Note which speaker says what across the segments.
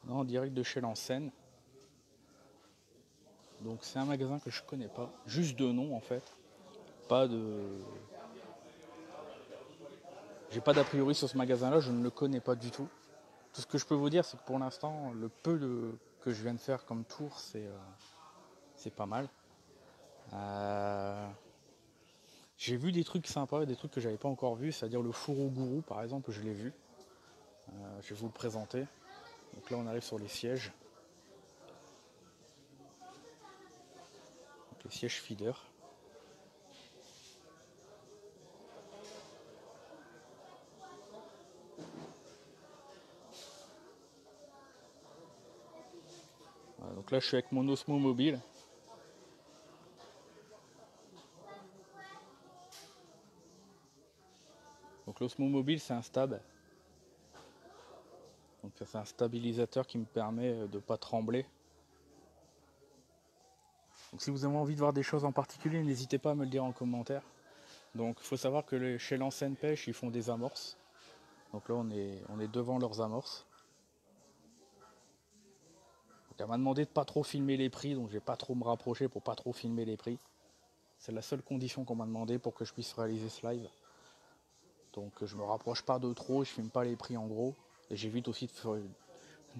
Speaker 1: Non, en direct de chez l'enseigne. Donc c'est un magasin que je connais pas, juste de nom en fait. Pas de. J'ai pas d'a priori sur ce magasin-là, je ne le connais pas du tout. Tout ce que je peux vous dire, c'est que pour l'instant, le peu que je viens de faire comme tour, c'est pas mal. J'ai vu des trucs sympas et des trucs que j'avais pas encore vus, c'est-à-dire le four au gourou par exemple, je l'ai vu. Je vais vous le présenter. Donc là on arrive sur les sièges. Donc les sièges feeder. Voilà, donc là je suis avec mon Osmo Mobile. Donc l'Osmo Mobile c'est un stab. Donc c'est un stabilisateur qui me permet de ne pas trembler. Donc si vous avez envie de voir des choses en particulier, n'hésitez pas à me le dire en commentaire. Donc il faut savoir que chez l'enseigne pêche, ils font des amorces. Donc là on est devant leurs amorces. Donc elle m'a demandé de pas trop filmer les prix, donc je vais pas trop me rapprocher pour pas trop filmer les prix. C'est la seule condition qu'on m'a demandé pour que je puisse réaliser ce live. Donc je me rapproche pas de trop, je filme pas les prix en gros. Et j'évite aussi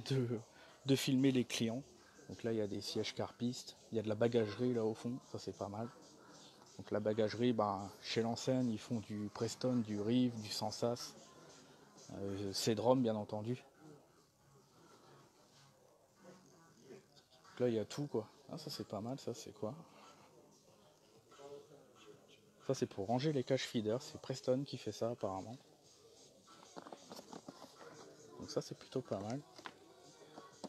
Speaker 1: de filmer les clients. Donc là il y a des sièges carpistes, il y a de la bagagerie là au fond, ça c'est pas mal. Donc la bagagerie, chez l'enseigne ils font du Preston, du Rive, du Sensas, Cedrom bien entendu. Donc là il y a tout quoi. Ah ça c'est pas mal, ça c'est quoi? Ça c'est pour ranger les cages feeder, c'est Preston qui fait ça apparemment. Donc ça c'est plutôt pas mal.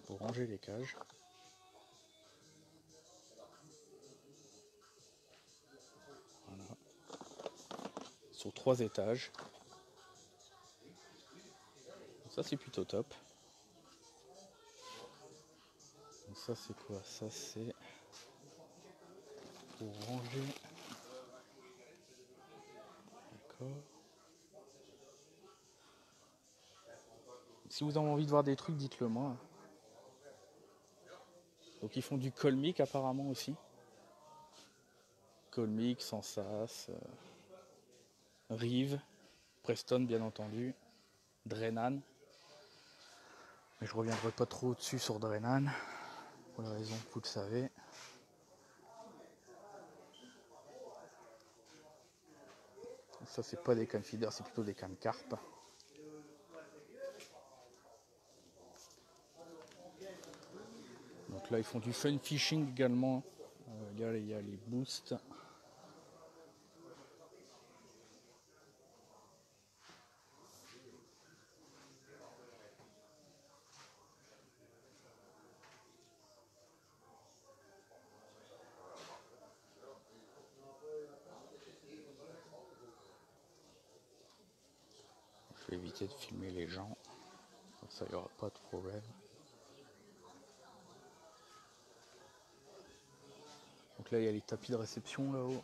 Speaker 1: Pour ranger les cages. Voilà. Sur 3 étages. Donc ça c'est plutôt top. Donc ça c'est quoi? Ça c'est pour ranger. D'accord. Si vous avez envie de voir des trucs, dites-le moi. Donc ils font du colmic apparemment aussi. Colmic, Sensas, Rive, Preston bien entendu, Drenan. Mais je reviendrai pas trop au-dessus sur Drenan, pour la raison que vous le savez. Ça c'est pas des cannes feeder, c'est plutôt des cannes carpe. Donc là ils font du fun fishing également. Il y a les boosts. Je vais éviter de filmer les gens, comme ça il n'y aura pas de problème. Donc là il y a les tapis de réception là-haut.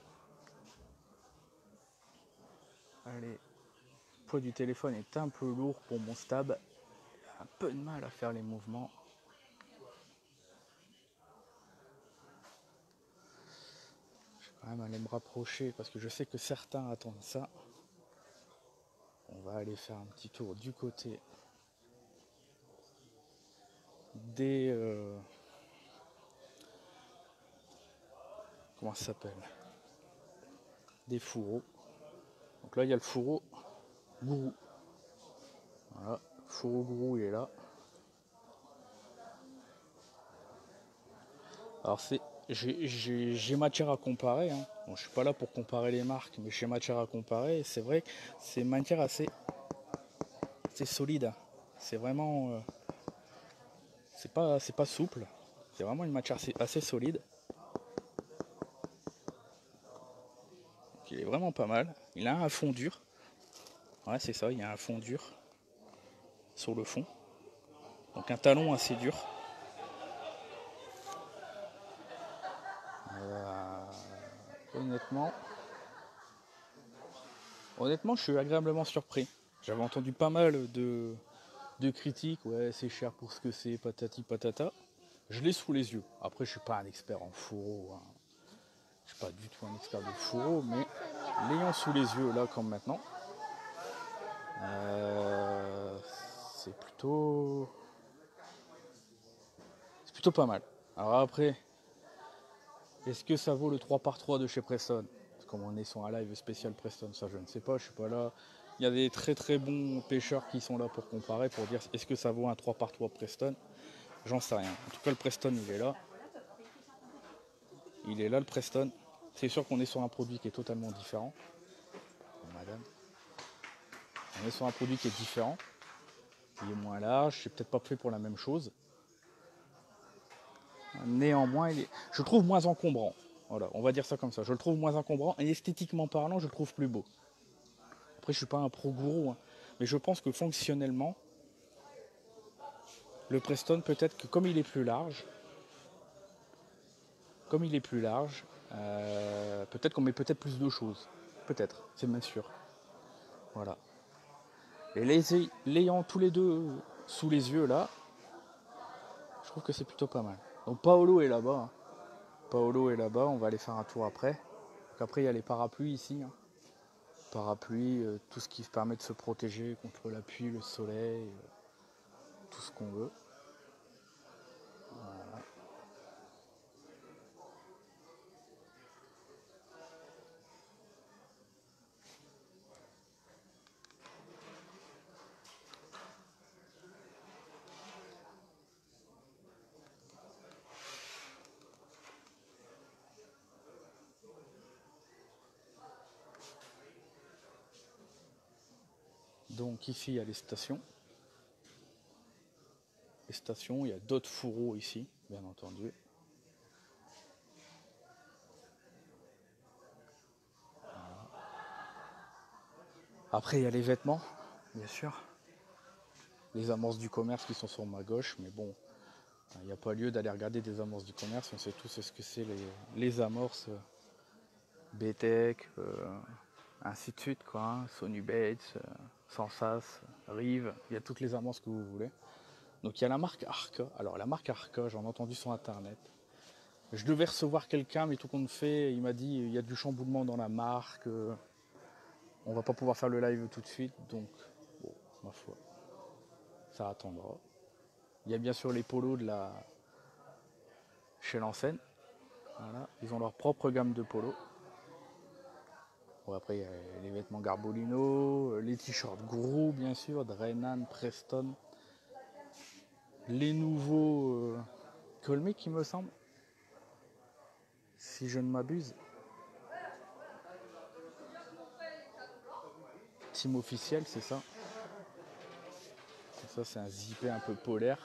Speaker 1: Allez, le poids du téléphone est un peu lourd pour mon stab. J'ai un peu de mal à faire les mouvements. Je vais quand même aller me rapprocher parce que je sais que certains attendent ça. On va aller faire un petit tour du côté des... comment ça s'appelle? Des fourreaux. Donc là il y a le fourreau gourou. Voilà, le fourreau gourou il est là. Alors j'ai matière à comparer. Hein. Bon, je suis pas là pour comparer les marques, mais j'ai matière à comparer. Et c'est vrai que c'est une matière assez solide. C'est vraiment... c'est pas souple. C'est vraiment une matière assez solide. Donc, il est vraiment pas mal. Il a un fond dur. Ouais, c'est ça, il y a un fond dur sur le fond. Donc un talon assez dur. Honnêtement, honnêtement, je suis agréablement surpris. J'avais entendu pas mal de critiques, ouais, c'est cher pour ce que c'est, patati patata. Je l'ai sous les yeux. Après, je suis pas un expert en fourreau, hein. Je suis pas du tout un expert de fourreau, mais l'ayant sous les yeux là comme maintenant, euh, c'est plutôt, c'est plutôt pas mal. Alors après, est-ce que ça vaut le 3x3 de chez Preston? Comme on est sur un live spécial Preston, ça je ne sais pas, je suis pas là. Il y a des très très bons pêcheurs qui sont là pour comparer, pour dire est-ce que ça vaut un 3x3 Preston. J'en sais rien. En tout cas, le Preston, il est là. Il est là, le Preston. C'est sûr qu'on est sur un produit qui est totalement différent. Madame. On est sur un produit qui est différent. Il est moins large, c'est peut-être pas fait pour la même chose. Néanmoins, je le trouve moins encombrant. Voilà, on va dire ça comme ça. Je le trouve moins encombrant et esthétiquement parlant, je le trouve plus beau. Après, je suis pas un pro gourou, hein, mais je pense que fonctionnellement, le Preston, peut-être que comme il est plus large, peut-être qu'on met peut-être plus de choses. Peut-être, c'est même sûr. Voilà. Et l'ayant tous les deux sous les yeux là, je trouve que c'est plutôt pas mal. Donc Paolo est là-bas. Hein. Paolo est là-bas, on va aller faire un tour après. Donc après il y a les parapluies ici. Hein. Parapluies, tout ce qui permet de se protéger contre la pluie, le soleil, tout ce qu'on veut. Voilà. Donc ici il y a les stations. Les stations, il y a d'autres fourreaux ici, bien entendu. Voilà. Après il y a les vêtements, bien sûr. Les amorces du commerce qui sont sur ma gauche, mais bon, il n'y a pas lieu d'aller regarder des amorces du commerce, on sait tous ce que c'est les amorces BTEC, ainsi de suite, quoi, hein, Sony Bates, Sensas, Rive, il y a toutes les amorces que vous voulez. Donc il y a la marque Arca. Alors la marque Arca, j'en ai entendu sur internet. Je devais recevoir quelqu'un, mais tout compte fait, il m'a dit il y a du chamboulement dans la marque, on va pas pouvoir faire le live tout de suite, donc bon, ma foi, ça attendra. Il y a bien sûr les polos de la chez l'enseigne. Voilà, ils ont leur propre gamme de polos. Bon, après, il y a les vêtements Garbolino, les t-shirts Gros, bien sûr, Drenan, Preston. Les nouveaux Colmic, il me semble, si je ne m'abuse. Team officiel, c'est ça. Ça, c'est un zippé un peu polaire.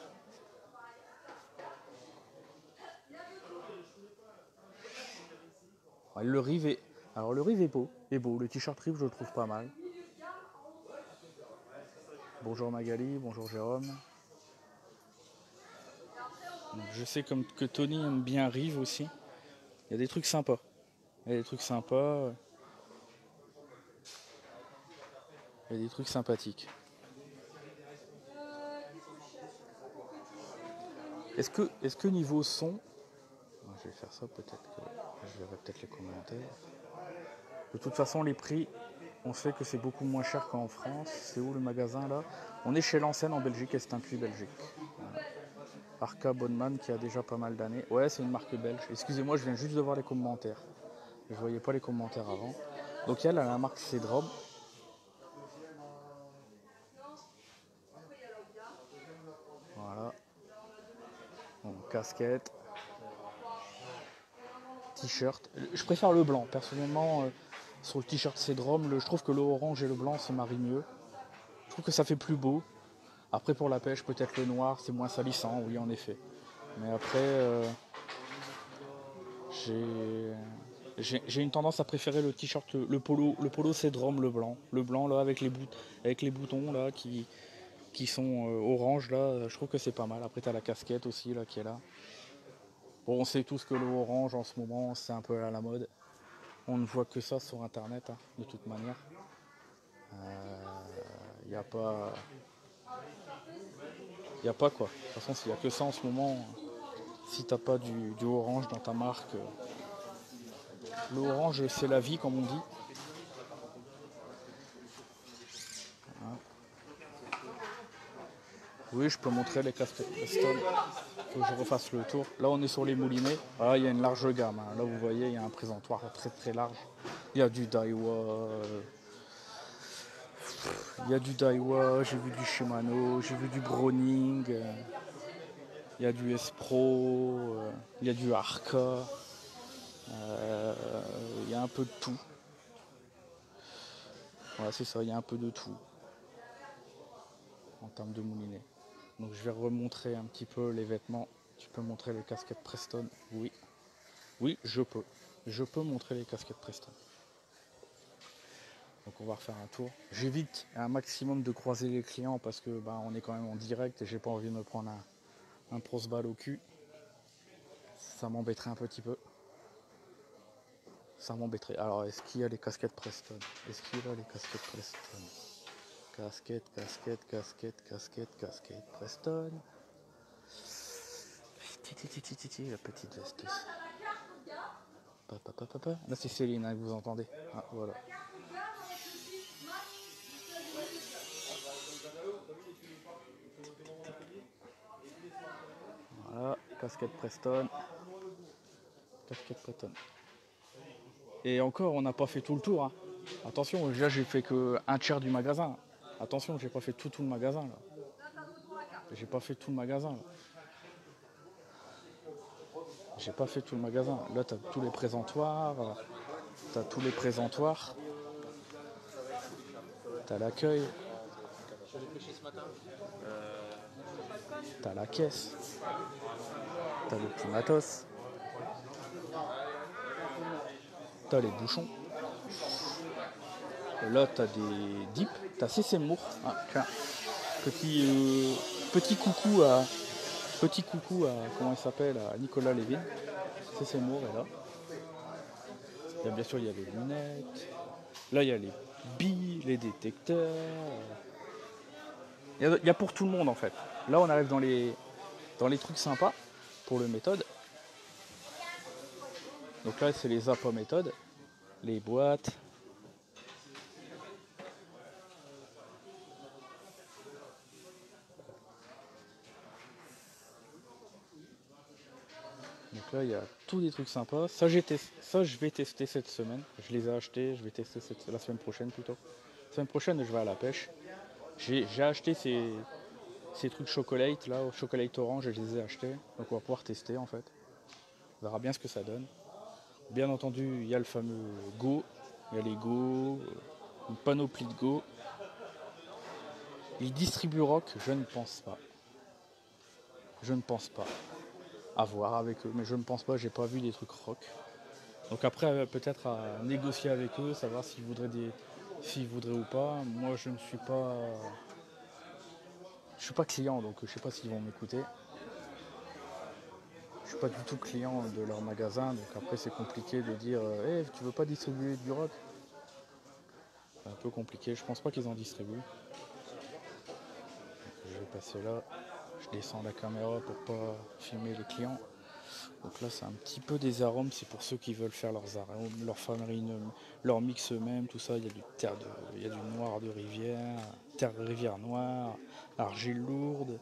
Speaker 1: Ouais, le Rive est... Alors, le Rive est beau. Le t-shirt Rive, je le trouve pas mal. Bonjour Magali, bonjour Jérôme. Je sais comme que Tony aime bien Rive aussi. Il y a des trucs sympas. Il y a des trucs sympas. Il y a des trucs sympathiques. Est-ce que niveau son, je vais faire ça peut-être que je verrai peut-être les commentaires. De toute façon, les prix, on sait que c'est beaucoup moins cher qu'en France. C'est où le magasin là? On est chez l'enseigne en Belgique et c'est un puits Belgique. Voilà. Arca Bonneman qui a déjà pas mal d'années. Ouais, c'est une marque belge. Excusez-moi, je viens juste de voir les commentaires. Je ne voyais pas les commentaires avant. Donc il y a la marque Cedrom. Voilà. Donc, casquette. T-shirt. Je préfère le blanc. Personnellement, sur le t-shirt Cedrom, je trouve que le orange et le blanc se marient mieux. Je trouve que ça fait plus beau. Après, pour la pêche, peut-être le noir, c'est moins salissant, oui, en effet. Mais après, j'ai une tendance à préférer le t-shirt, le polo Cedrom, le blanc. Le blanc, là, avec les boutons, là, qui sont orange, là, je trouve que c'est pas mal. Après, t'as la casquette aussi, là, qui est là. Bon, on sait tous que le orange, en ce moment, c'est un peu à la mode. On ne voit que ça sur internet, hein, de toute manière. Il n'y a pas. Il n'y a pas quoi. De toute façon, s'il n'y a que ça en ce moment, si t'as pas du orange dans ta marque, le orange c'est la vie comme on dit. Oui, je peux montrer les casquettes Preston. Faut que je refasse le tour. Là, on est sur les moulinets. Ah, il y a une large gamme, hein. Là, vous voyez, il y a un présentoir très très large. Il y a du Daiwa. Il y a du Daiwa, j'ai vu du Shimano, j'ai vu du Browning. Il y a du S-Pro. Il y a du Arca. Il y a un peu de tout. Voilà, c'est ça, il y a un peu de tout en termes de moulinet. Donc je vais remontrer un petit peu les vêtements. Tu peux montrer les casquettes Preston? Oui. Oui, je peux. Je peux montrer les casquettes Preston. Donc on va refaire un tour. J'évite un maximum de croiser les clients parce que on est quand même en direct et j'ai pas envie de me prendre un pros-balle au cul. Ça m'embêterait un petit peu. Ça m'embêterait. Alors est-ce qu'il y a les casquettes Preston? Est-ce qu'il y a les casquettes Preston? Casquette, casquette, casquette, casquette, casquette Preston. La petite veste. Là c'est Céline, hein, vous entendez. Ah, voilà. Voilà, casquette Preston. Casquette Preston. Et encore, on n'a pas fait tout le tour. Hein. Attention, là j'ai fait que un tiers du magasin. Attention, j'ai pas fait tout le magasin là. J'ai pas fait tout le magasin là. J'ai pas fait tout le magasin. Là t'as tous les présentoirs. T'as tous les présentoirs. T'as l'accueil. T'as la caisse. T'as le petit matos. T'as les bouchons. Et là t'as des dips. T'as CC Moore. Ah, tiens. Petit coucou à. Petit coucou à. Comment il s'appelle? À Nicolas Lévin. CC Moore est là. Et bien sûr il y a les lunettes. Là il y a les billes, les détecteurs. Il y a pour tout le monde en fait. Là on arrive dans les trucs sympas pour le méthode. Donc là c'est les appâts méthode, les boîtes. Donc là il y a tous des trucs sympas. Ça je vais tester cette semaine. Je les ai achetés, je vais tester la semaine prochaine plutôt. La semaine prochaine je vais à la pêche. J'ai acheté ces trucs chocolate là, au chocolate orange, et je les ai achetés. Donc on va pouvoir tester en fait. On verra bien ce que ça donne. Bien entendu, il y a le fameux Go, il y a les Go, une panoplie de Go. Ils distribuent Rock, je ne pense pas. Je ne pense pas. À voir avec eux, mais je ne pense pas, j'ai pas vu des trucs Rock. Donc après, peut-être à négocier avec eux, savoir s'ils voudraient ou pas. Moi, je ne suis pas. Je suis pas client, donc je sais pas s'ils vont m'écouter. Je suis pas du tout client de leur magasin, donc après c'est compliqué de dire hey, tu veux pas distribuer du rock? C'est un peu compliqué, je pense pas qu'ils en distribuent. Donc, je vais passer là, je descends la caméra pour pas filmer les clients. Donc là c'est un petit peu des arômes, c'est pour ceux qui veulent faire leurs arômes, leur farine, leur mix eux-mêmes, tout ça. Il y a il y a du noir de rivière, rivière noire, argile lourde.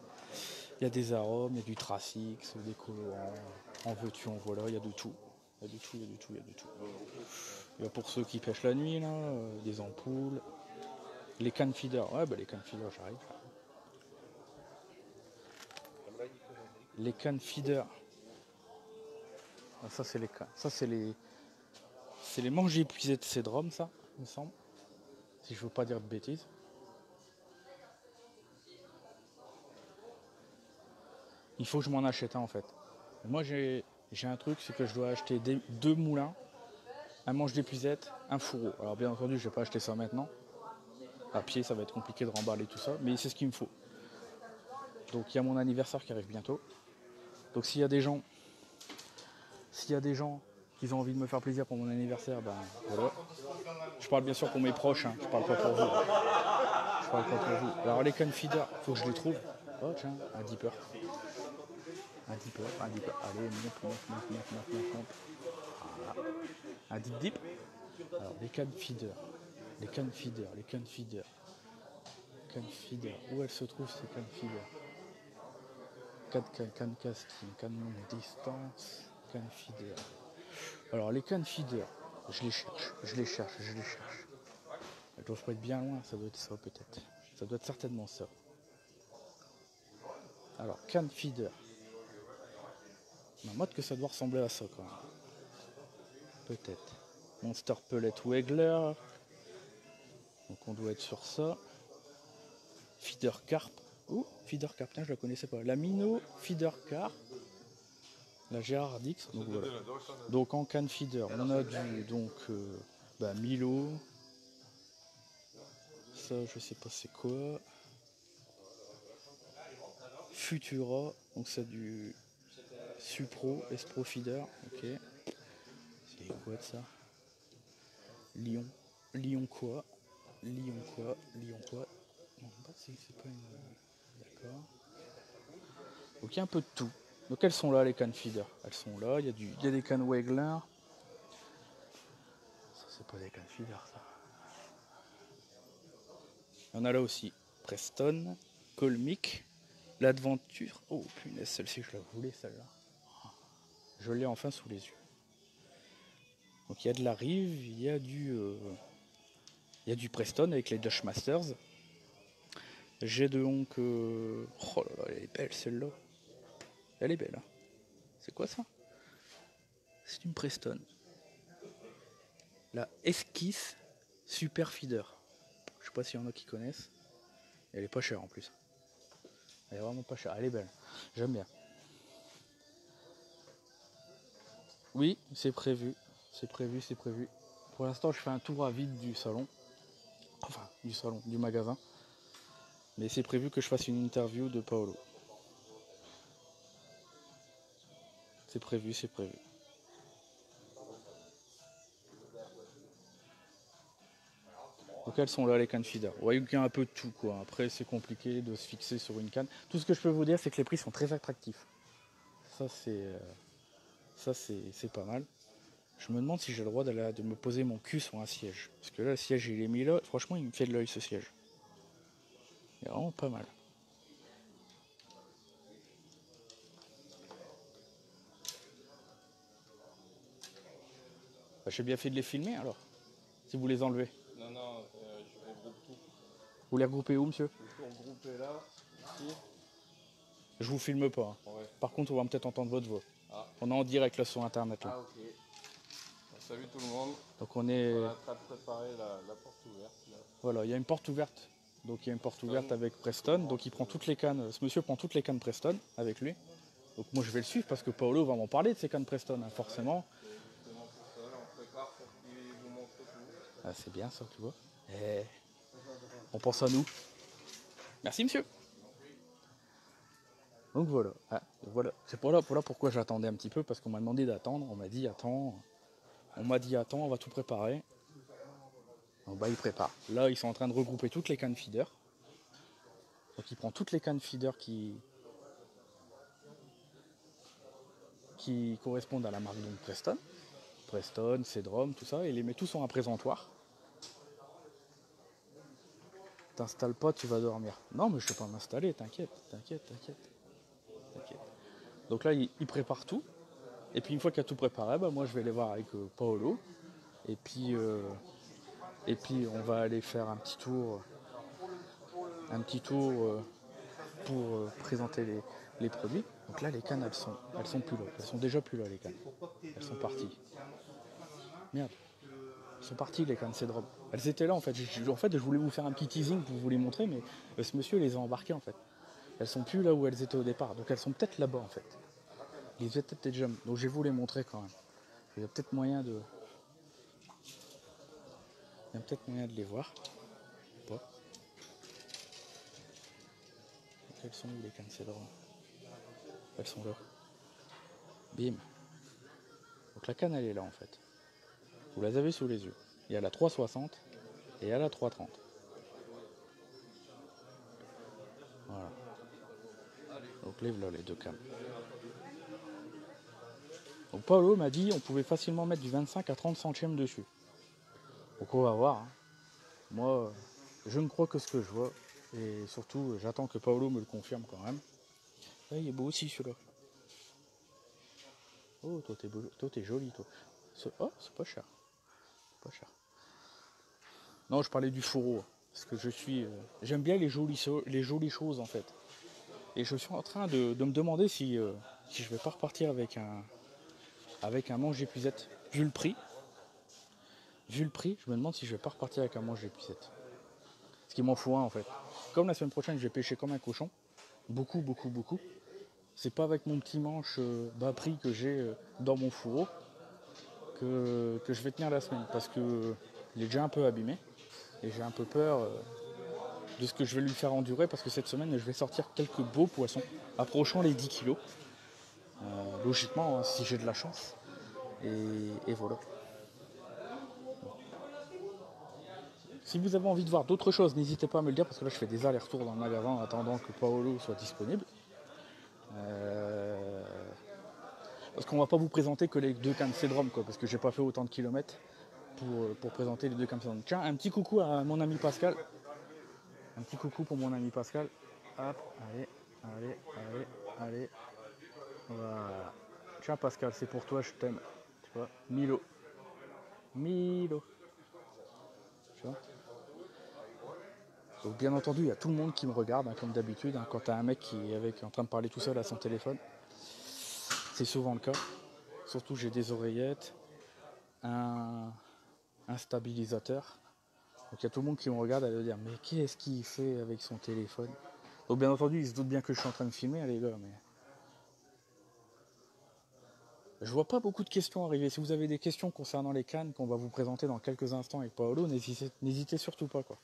Speaker 1: Il y a des arômes, il y a du Tracix, des colorants, en veux-tu, en voilà, il y a de tout. Il y a de tout, il y a de tout, il y a de tout. Il y a pour ceux qui pêchent la nuit, là, des ampoules. Les cannes feeder, ouais bah les cannes feeder j'arrive. Les cannes feeder. Ah, ça c'est les cannes. Ça c'est les manches épuisées de Cédrom, ça, il me semble. Si je veux pas dire de bêtises. Il faut que je m'en achète un en fait. Moi j'ai un truc, c'est que je dois acheter deux moulins, un manche d'épuisette, un fourreau. Alors bien entendu je vais pas acheter ça maintenant. À pied ça va être compliqué de remballer tout ça, mais c'est ce qu'il me faut. Donc il y a mon anniversaire qui arrive bientôt. Donc s'il y a des gens qui qu'ils ont envie de me faire plaisir pour mon anniversaire, ben voilà. Je parle bien sûr pour mes proches, hein. Je parle pas pour vous. Je parle pas pour vous. Alors les can feeders, faut que je les trouve. Oh tiens, un dipper. Un dipper. Allez, monte. Voilà. Un dip. Alors les can feeders. Les can feeders. Où elles se trouvent ces can feeders? Can casting, can longue distance, can feeder. Alors les can feeders, je les cherche. Elles doivent pas être bien loin, ça doit être ça peut-être. Ça doit être certainement ça. Alors can feeder. Ma mode que ça doit ressembler à ça quand même. Peut-être. Monster Pellet Wegler. Donc on doit être sur ça. Feeder Carp. Feeder Carp, tiens, je la connaissais pas. La Mino Feeder Carp. La Gérardix. Donc voilà. Donc en can feeder, on a du Milo. Ça, je sais pas c'est quoi. Futura. Donc c'est du Supro, Espro Feeder. Ok. C'est quoi de ça? Lyon quoi? Non, c'est pas une. D'accord. Donc il y a un peu de tout. Donc elles sont là les can feeders. Elles sont là, il y a des can Wegler. Ça c'est pas des can feeders ça. Il y en a là aussi. Preston, Colmic, l'Adventure. Oh punaise, celle-ci je la voulais celle-là. Je l'ai enfin sous les yeux. Donc il y a de la Rive, il y a du Preston avec les Dutch Masters. J'ai donc. Oh là là, elle est belle celle-là. Elle est belle. Hein. C'est quoi ça? C'est une Preston. La Esquisse Super Feeder. Je sais pas s'il y en a qui connaissent. Elle est pas chère en plus. Elle est vraiment pas chère. Elle est belle. J'aime bien. Oui, c'est prévu. C'est prévu. Pour l'instant, je fais un tour à vide du salon. Enfin, du magasin. Mais c'est prévu que je fasse une interview de Paolo. C'est prévu. Donc elles sont là les cannes feeder. Ouais, il y a un peu de tout quoi. Après c'est compliqué de se fixer sur une canne. Tout ce que je peux vous dire c'est que les prix sont très attractifs. Ça c'est pas mal. Je me demande si j'ai le droit de me poser mon cul sur un siège. Parce que là le siège il est mis là. Franchement il me fait de l'œil ce siège. Il est vraiment pas mal. Bah, j'ai bien fait de les filmer alors. Si vous les enlevez.
Speaker 2: Non, je regroupe tout.
Speaker 1: Vous les regroupez où monsieur?
Speaker 2: Je peux regrouper là, ici.
Speaker 1: Je vous filme pas. Hein.
Speaker 2: Ouais.
Speaker 1: Par contre on va peut-être entendre votre voix.
Speaker 2: Ah.
Speaker 1: On est en direct là sur internet. Là.
Speaker 2: Ah ok. Bon, salut tout le monde.
Speaker 1: Donc on est.
Speaker 2: On a préparé la porte ouverte. Là.
Speaker 1: Voilà, il y a une porte ouverte. Donc il y a une porte ouverte avec Preston. Donc il prend toutes les cannes. Ce monsieur prend toutes les cannes Preston avec lui. Donc moi je vais le suivre parce que Paolo va m'en parler de ces cannes Preston, hein, forcément.
Speaker 2: Justement pour ça, on prépare pour qu'il vous montre tout.
Speaker 1: Ah, c'est bien ça, tu vois. Et on pense à nous. Merci monsieur. Donc voilà. Ah, voilà. C'est voilà pourquoi j'attendais un petit peu, parce qu'on m'a demandé d'attendre. On m'a dit attends, on va tout préparer. Donc bah il prépare. Là ils sont en train de regrouper toutes les cannes feeder. Donc il prend toutes les cannes feeder qui correspondent à la marque donc Preston, Cedrom, tout ça, et il les met tous en un présentoir. T'installes pas, tu vas dormir. Non mais je vais pas m'installer, t'inquiète. Donc là il prépare tout. Et puis une fois qu'il a tout préparé, bah, moi je vais aller voir avec Paolo. Et puis on va aller faire un petit tour pour présenter les produits. Donc là les cannes elles sont plus là. Elles sont déjà plus là les cannes. Elles sont parties. Merde. Elles sont parties les cannes Cedrom. Elles étaient là en fait. Je voulais vous faire un petit teasing pour vous les montrer, mais ce monsieur les a embarquées en fait. Elles sont plus là où elles étaient au départ. Donc elles sont peut-être là-bas en fait. Ils étaient peut-être déjà. Donc je vais vous les montrer quand même. Il y a peut-être moyen de. Les voir. Pas. Elles sont où les cannes Cedrom? Elles sont là. Bim. Donc Donc la canne elle est là en fait. Vous la avez sous les yeux. Il y a la 360 et il y a la 330. Voilà. Donc lève là les deux cannes. Donc Paolo m'a dit on pouvait facilement mettre du 25 à 30 centièmes dessus. Donc on va voir. Hein. Moi, je ne crois que ce que je vois. Et surtout, j'attends que Paolo me le confirme quand même. Ah, il est beau aussi celui-là. Oh, toi t'es joli toi. Oh, c'est pas cher. Pas cher. Non, je parlais du fourreau. Parce que j'aime bien les jolies choses en fait. Et je suis en train de me demander si je vais pas repartir avec un manche d'épuisette. Vu le prix, je me demande si je vais pas repartir avec un manche d'épuisette. Ce qui m'en fout un en fait. Comme la semaine prochaine, je vais pêcher comme un cochon. Beaucoup, beaucoup, beaucoup. C'est pas avec mon petit manche bas prix que j'ai dans mon fourreau que je vais tenir la semaine. Parce que il est déjà un peu abîmé. Et j'ai un peu peur de ce que je vais lui faire endurer. Parce que cette semaine, je vais sortir quelques beaux poissons approchant les 10 kilos. Logiquement, hein, si j'ai de la chance. Et voilà. Si vous avez envie de voir d'autres choses, n'hésitez pas à me le dire parce que là je fais des allers-retours dans le magasin en attendant que Paolo soit disponible. Parce qu'on va pas vous présenter que les deux cannes Cédrom quoi, parce que j'ai pas fait autant de kilomètres pour présenter les deux cannes Cédrom. Tiens, un petit coucou à mon ami Pascal. Un petit coucou pour mon ami Pascal. Hop, allez. Voilà. Tiens Pascal, c'est pour toi, je t'aime. Tu vois, Milo. Tu vois. Donc bien entendu, il y a tout le monde qui me regarde, hein, comme d'habitude, hein, quand tu as un mec qui est en train de parler tout seul à son téléphone. C'est souvent le cas. Surtout j'ai des oreillettes, un stabilisateur. Donc il y a tout le monde qui me regarde à me dire mais qu'est-ce qu'il fait avec son téléphone. Donc bien entendu, ils se doutent bien que je suis en train de filmer, les gars, mais je vois pas beaucoup de questions arriver. Si vous avez des questions concernant les cannes qu'on va vous présenter dans quelques instants avec Paolo, n'hésitez surtout pas quoi.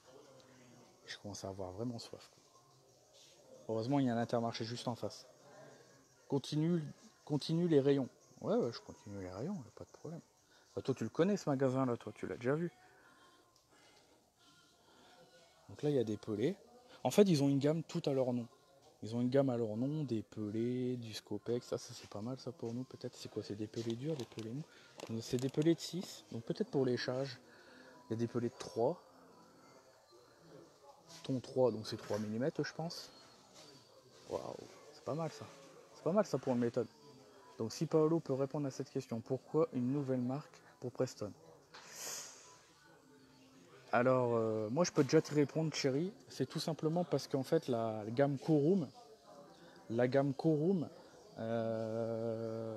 Speaker 1: Je commence à avoir vraiment soif. Quoi. Heureusement, il y a un Intermarché juste en face. Continue les rayons. Ouais, je continue les rayons, pas de problème. Bah, toi, tu le connais ce magasin-là, toi, tu l'as déjà vu. Donc là, il y a des pelés. En fait, ils ont une gamme tout à leur nom. Ils ont une gamme à leur nom, des pelés, du Scopex. Ça c'est pas mal, ça, pour nous, peut-être. C'est quoi? C'est des pelés durs, des pelés mous. C'est des pelés de 6. Donc peut-être pour l'échage. Il y a des pelés de 3. Ton 3, donc c'est 3 mm, je pense. Waouh, c'est pas mal, ça. C'est pas mal, ça, pour une méthode. Donc si Paolo peut répondre à cette question, pourquoi une nouvelle marque pour Preston? Alors moi je peux déjà te répondre Thierry, c'est tout simplement parce qu'en fait la gamme Corum,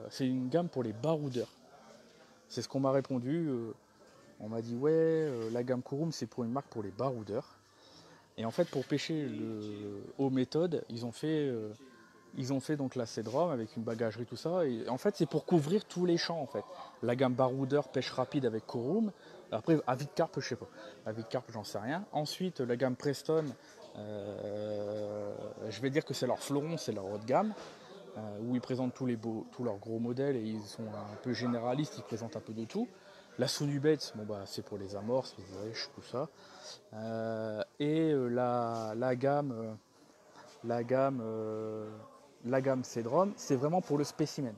Speaker 1: c'est une gamme pour les baroudeurs. C'est ce qu'on m'a répondu, on m'a dit ouais la gamme Corum c'est pour une marque pour les baroudeurs. Et en fait pour pêcher aux méthodes, ils ont fait donc la Cédrom avec une bagagerie, tout ça. Et en fait, c'est pour couvrir tous les champs, en fait. La gamme baroudeur, pêche rapide avec Corum. Après, avis de carpe, je sais pas. Avis de carpe, j'en sais rien. Ensuite, la gamme Preston, je vais dire que c'est leur fleuron, c'est leur haut de gamme. Où ils présentent tous leurs gros modèles et ils sont un peu généralistes, ils présentent un peu de tout. La Sonubet, bon bah c'est pour les amorces, les rêches, tout ça. La gamme la gamme Cédrom, c'est vraiment pour le spécimen.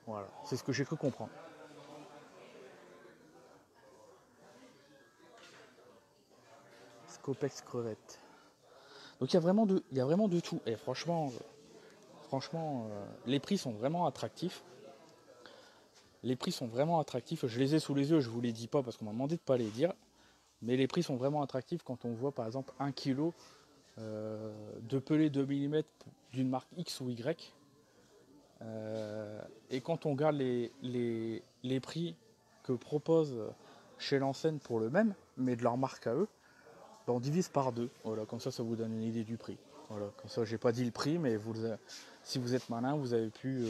Speaker 1: Voilà, c'est ce que j'ai cru comprendre. Scopex crevette. Donc il y a vraiment de tout. Et franchement, les prix sont vraiment attractifs. Je les ai sous les yeux, je vous les dis pas parce qu'on m'a demandé de pas les dire. Mais les prix sont vraiment attractifs quand on voit par exemple 1 kg de pelé 2 mm d'une marque X ou Y. Et quand on regarde les prix que propose chez l'enseigne pour le même, mais de leur marque à eux, ben on divise par 2. Voilà, comme ça vous donne une idée du prix. Voilà, comme ça j'ai pas dit le prix, mais si vous êtes malin, vous avez pu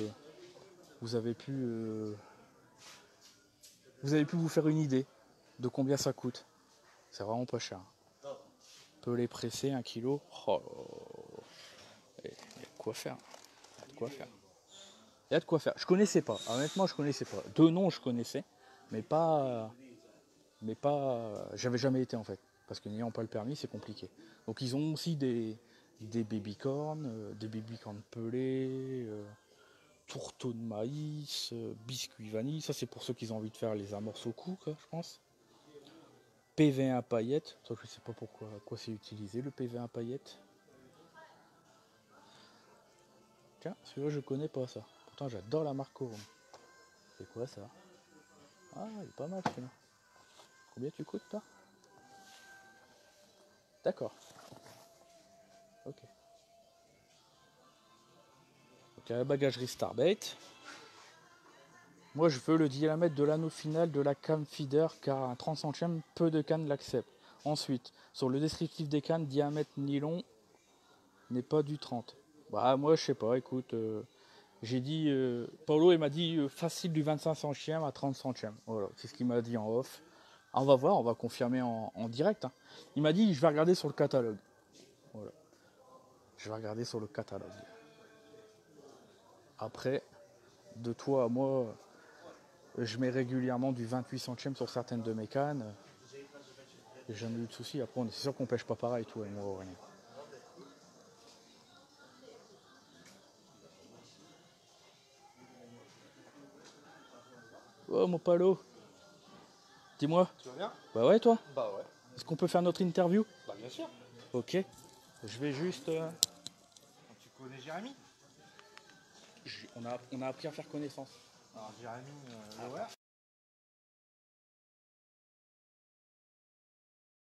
Speaker 1: vous faire une idée de combien ça coûte. C'est vraiment pas cher. Pelé pressé 1 kg. Oh, il y a de quoi faire. Il y a de quoi faire. Je connaissais pas. Honnêtement, je connaissais pas. De nom, je connaissais, mais pas. J'avais jamais été en fait. Parce que n'ayant pas le permis, c'est compliqué. Donc ils ont aussi des baby-corns, des baby-corns pelés, tourteaux de maïs, biscuits vanille. Ça, c'est pour ceux qui ont envie de faire les amorces au cou, quoi, je pense. PV1 paillettes. Ça, je sais pas pourquoi, à quoi c'est utilisé le PV1 paillettes. Tiens, celui-là, je connais pas ça. Pourtant, j'adore la marque Orum. C'est quoi ça? Ah, il est pas mal celui-là. Combien tu coûtes, toi? D'accord. Ok. Donc, la bagagerie Starbait. Moi, je veux le diamètre de l'anneau final de la cam feeder car un 30 centièmes, peu de cannes l'acceptent. Ensuite, sur le descriptif des cannes, diamètre nylon n'est pas du 30. Bah, moi, je sais pas, écoute, j'ai dit, Paolo, il m'a dit facile du 25 centièmes à 30 centièmes. Voilà, c'est ce qu'il m'a dit en off. On va voir, on va confirmer en direct. Hein. Il m'a dit, je vais regarder sur le catalogue. Voilà. Je vais regarder sur le catalogue. Après, de toi à moi, je mets régulièrement du 28 centièmes sur certaines de mes cannes. J'ai jamais eu de soucis. Après, c'est sûr qu'on pêche pas pareil, toi et moi, Aurélien. Oh, mon palo. Dis-moi.
Speaker 2: Tu vas bien?
Speaker 1: Bah ouais, toi?
Speaker 2: Bah ouais.
Speaker 1: Est-ce qu'on peut faire notre interview?
Speaker 2: Bah bien sûr.
Speaker 1: Ok. Je vais juste...
Speaker 2: Tu connais Jérémy?
Speaker 1: on a appris à faire connaissance.
Speaker 2: Alors Jérémy, ouais.